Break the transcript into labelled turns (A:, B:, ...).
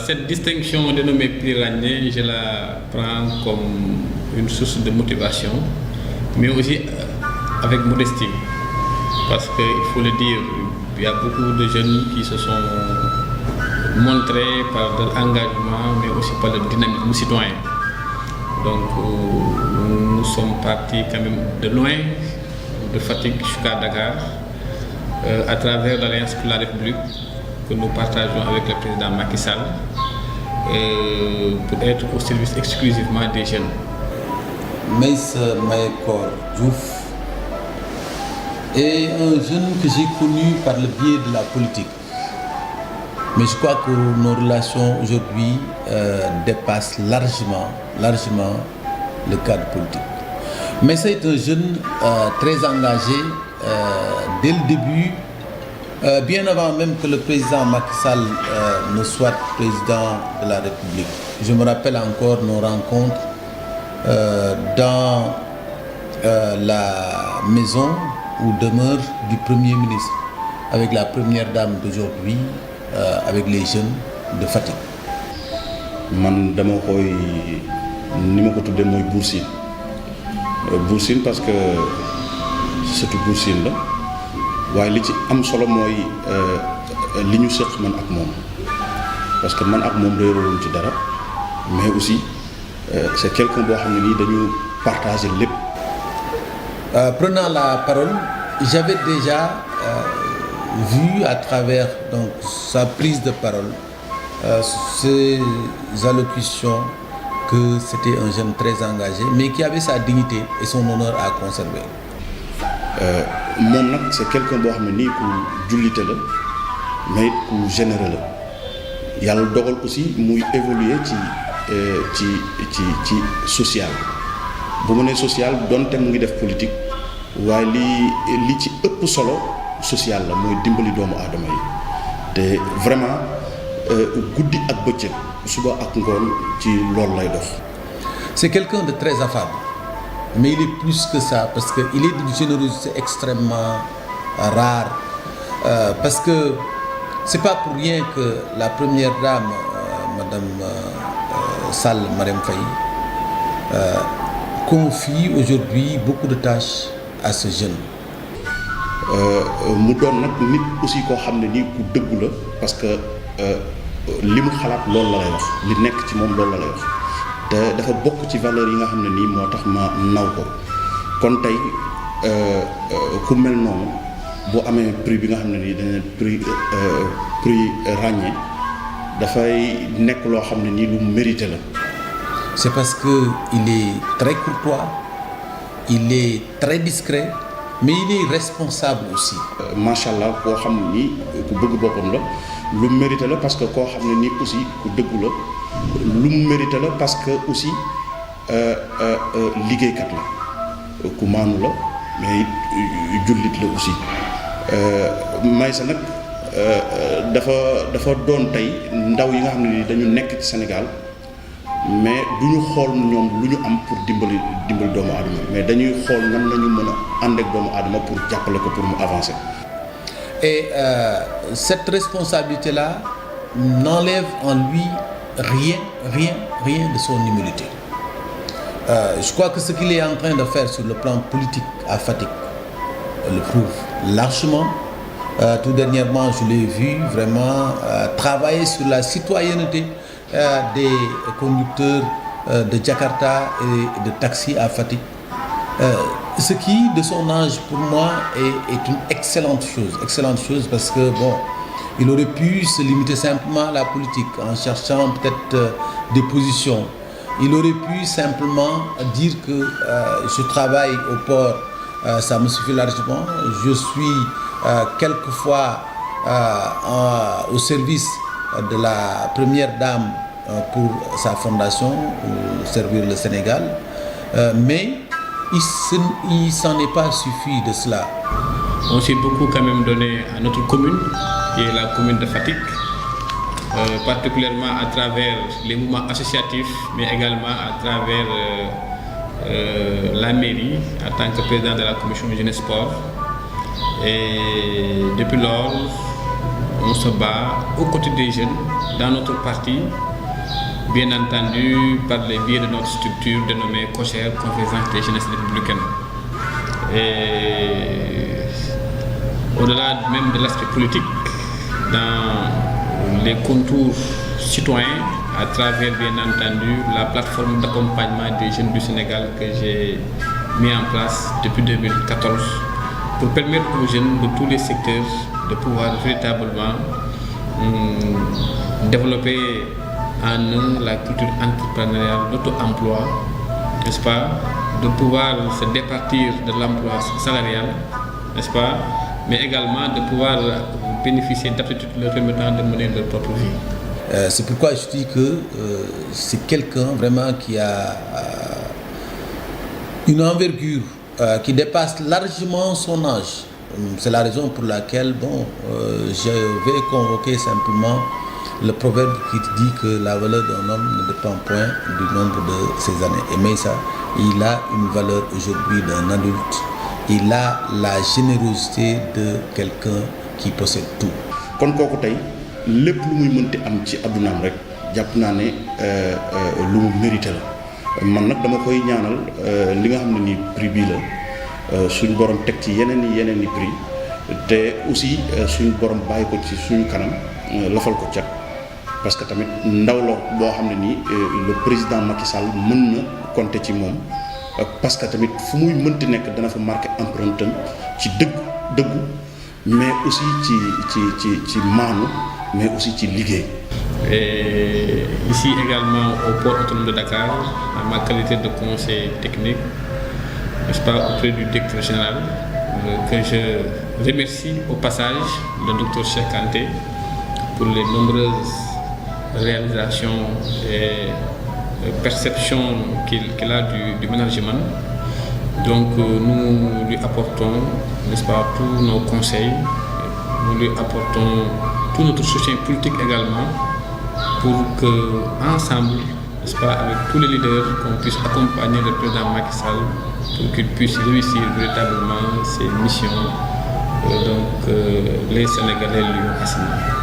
A: Cette distinction dénommée prix Ragné, je la prends comme une source de motivation, mais aussi avec modestie. Parce qu'il faut le dire, il y a beaucoup de jeunes qui se sont montrés par de l'engagement, mais aussi par le dynamisme citoyen. Donc nous sommes partis quand même de loin, de Fatick jusqu'à Dakar, à travers l'Alliance pour la République que nous partageons avec le président Macky Sall, pour être au service exclusivement des jeunes.
B: Meïssa Mayakor Diouf est un jeune que j'ai connu par le biais de la politique. Mais je crois que nos relations aujourd'hui dépassent largement le cadre politique. Meïssa est un jeune très engagé dès le début, bien avant même que le président Macky Sall ne soit président de la République. Je me rappelle encore nos rencontres dans la maison où demeure du Premier ministre, avec la première dame d'aujourd'hui, avec les jeunes de Fatick.
C: Man dama koy ni ma ko tuddee mooy Bour Sine parce que surtout Bour Sine la waaye li ci am solo mooy li ñu seq man ak moom parce que man ak moom réeroon ci dara mais aussi c'est quelqu'un boo xam ne nii dañu partager lépp.
B: Prenant la parole, j'avais déjà vu à travers donc sa prise de parole, ses allocutions, que c'était un jeune très engagé, mais qui avait sa dignité et son honneur à conserver.
C: Moom nag c'est quelqu'un boo xam ne nii ku jullite la mais it ku généreux la yàlla dogal aussi muy évoluer ci social bu mu nee social donte mu ngi def politique waaye li ci ëpp solo social la mooy dimbali doomu aadama yi te vraiment guddi ak bëccëg suba ak ngoon ci loolu lay dox.
B: C'est quelqu'un de très affable, mais il est plus que ça parce qu'il est d'une générosité extrêmement rare, parce que c'est pas pour rien que la première dame, Madame Sall Marème Faye, confie aujourd'hui beaucoup de tâches à ce jeune.
C: mu doon nag nit aussi koo xam ne nii ku dëggu la parce que li mu xalaat loolu la lay wax li nekk ci moom loolu la lay wax te dafa bokk ci valeurs yi nga xam ne nii moo tax ma naw ko kon tey ku mel noonu boo amee prix bi nga xam ne nii dañu prix Ragné dafay nekk loo xam ne nii lu mérité la.
B: C'est parce que il est très courtois, il est très discret, mais il est responsable aussi.
C: Macha allah koo xam ne nii ku bëgg boppam la lu mérité la parce que koo xam ne nii aussi ku dëggu la lu mu mérité la parce que aussi liggéeykat la ku maanu la mais jullit la aussi Meïssa nag dafa doon tey ndaw yi nga xam ne nii dañu nekk ci Sénégal mais du ñu xool ñoom lu ñu am pour dimbali doomu aadama mais dañuy xool nan la ñu mën a ànd ak doomu aadama pour jàppale ko pour mu avancer.
B: Et cette responsabilité-là n'enlève en lui rien de son humilité. Je crois que ce qu'il est en train de faire sur le plan politique à Fatick le prouve largement. Tout dernièrement, je l'ai vu vraiment travailler sur la citoyenneté des conducteurs de Jakarta et de taxi à Fatick. Ce qui, de son âge, pour moi, est une excellente chose parce que bon, il aurait pu se limiter simplement à la politique en cherchant peut-être des positions. Il aurait pu simplement dire que je travaille au port, ça me suffit largement. Je suis quelquefois au service de la première dame pour sa fondation, pour servir le Sénégal, mais il s'en est pas suffi de cela.
A: On s'est beaucoup quand même donné à notre commune, qui est la commune de Fatick, particulièrement à travers les mouvements associatifs, mais également à travers la mairie, en tant que président de la commission jeunesse sport. Et depuis lors, on se bat aux côtés des jeunes dans notre parti, bien entendu par le biais de notre structure dénommée COJER, Conférence des jeunesses républicaines. Et au-delà même de l'aspect politique, dans les contours citoyens, à travers bien entendu la plateforme d'accompagnement des jeunes du Sénégal que j'ai mis en place depuis 2014 pour permettre aux jeunes de tous les secteurs de pouvoir véritablement développer en eux la culture entrepreneuriale, l'auto-emploi, n'est-ce pas, de pouvoir se départir de l'emploi salarial, n'est-ce pas, mais également de pouvoir bénéficier d'aptitudes leur permettant de mener leur propre vie.
B: C'est pourquoi je dis que c'est quelqu'un vraiment qui a une envergure qui dépasse largement son âge. C'est la raison pour laquelle je vais convoquer simplement le proverbe qui dit que la valeur d'un homme ne dépend point du nombre de ses années. Et Meïssa, il a une valeur aujourd'hui d'un adulte. Il a la générosité de quelqu'un qui possède tout.
C: kon kooku tey lépp lu muy mënti am ci addunaam rek jàpp naa ne lu mu mérité la man nag dama koy ñaanal li nga xam ne nii prix bii la suñ borom teg ci yeneen i prix te aussi suñ borom bàyyi ko ci suñu kanam lafal ko cat parce que tamit ndaw la boo xam ne nii le président Macky Sall mën na compter ci moom parce que tamit fu muy mënti nekk dana fa marqué empreinte ci dëggu mais aussi ci maanu mais aussi ci liggéey.
A: Et ici également au port autonome de Dakar, en ma qualité de conseiller technique, n'est-ce pas, auprès du directeur général, que je remercie au passage le docteur Cheikh Kanté pour les nombreuses réalisations et perceptions qu'il a du management. Donc nous lui apportons, n'est-ce pas, tous nos conseils, nous lui apportons tout notre soutien politique également pour que ensemble, n'est-ce pas, avec tous les leaders, qu'on puisse accompagner le président Macky Sall pour qu'il puisse réussir véritablement ses missions, les Sénégalais lui ont assignées.